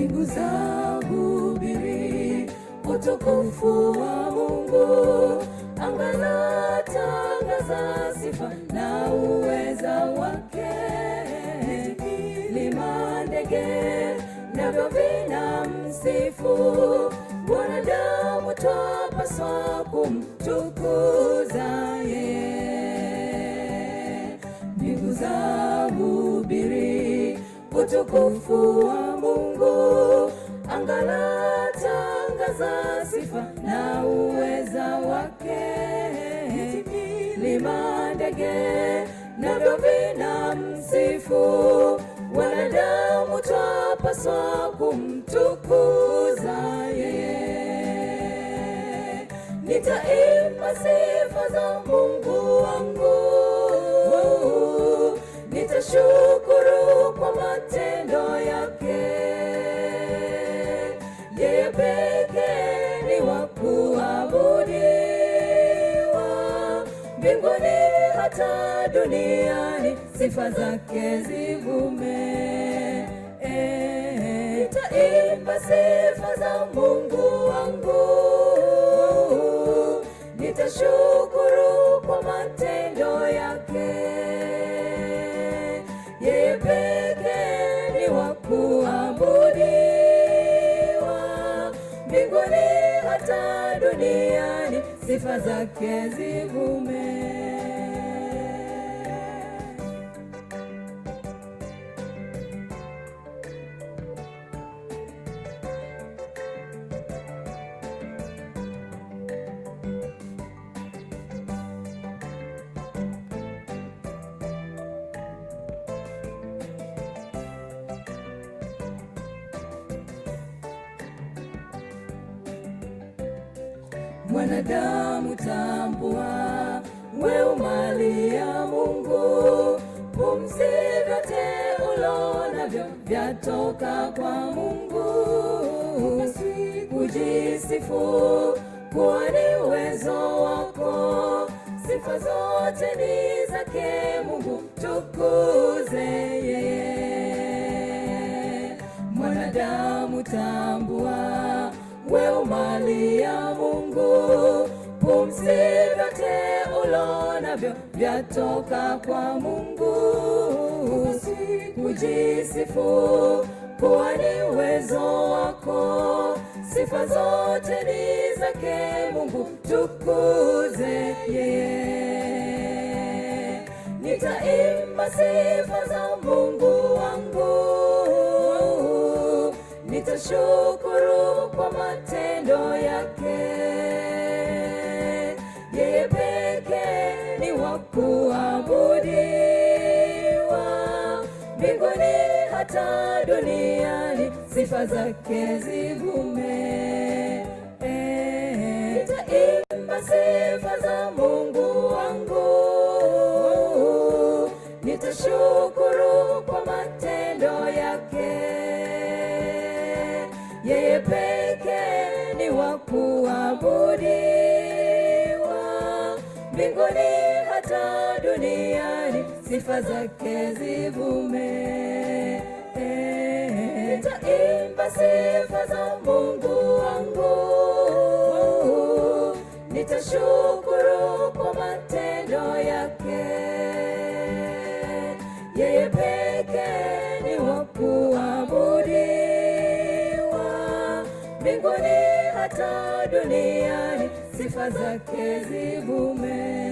mbingu za hubiri utukufu wa Mungu, anga latangaza sifa na uweza wake, milima, ndege navyo vinamsifu, wanadamu twapaswa kumtukuza yeye. Mbingu za hubiri utukufu wa Mungu, anga latangaza sifa na uweza wake, milima, ndege navyo vinamsifu, wanadamu twapaswa kumtukuza yeye. Nitaimba sifa za Mungu wangu, nitashukuru kwa matendo yake. Yeye pekee ni wa kuabudiwa, mbinguni hata duniani sifa zake zivume. Nitaimba sifa za Mungu wangu, nitashukuru kwa matendo yake. Yeye pekee ni wa kuabudiwa, mbinguni hata duniani sifa zake zivume. Mwanadamu tambua, wewe mali ya Mungu, pumzi vyote ulonavyo vyatoka kwa Mungu. Kujisifu kuwa ni uwezo wako, sifa zote ni zake Mungu, tukuze yeye. Mwanadamu tambua, wewe mali ya Mungu, pumzi vyote ulonavyo vyatoka kwa Mungu. Kujisifu kuwa ni uwezo wako, sifa zote ni zake Mungu, tukuze yeye. Nitaimba sifa za Mungu wangu, nitashukuru kwa matendo yake. Yeye pekee ni wa kuabudiwa, mbinguni hata duniani sifa zake zivume. Nitaimba sifa za Mungu wangu, nitashukuru kwa matendo yake. Yeye pekee ni wa kuabudiwa, mbinguni hata duniani sifa zake zivume. Nitaimba sifa za Mungu wangu, nitashukuru kwa matendo yake. Yeye pekee ni wa kuabudiwa, mbinguni hata duniani sifa zake zivume.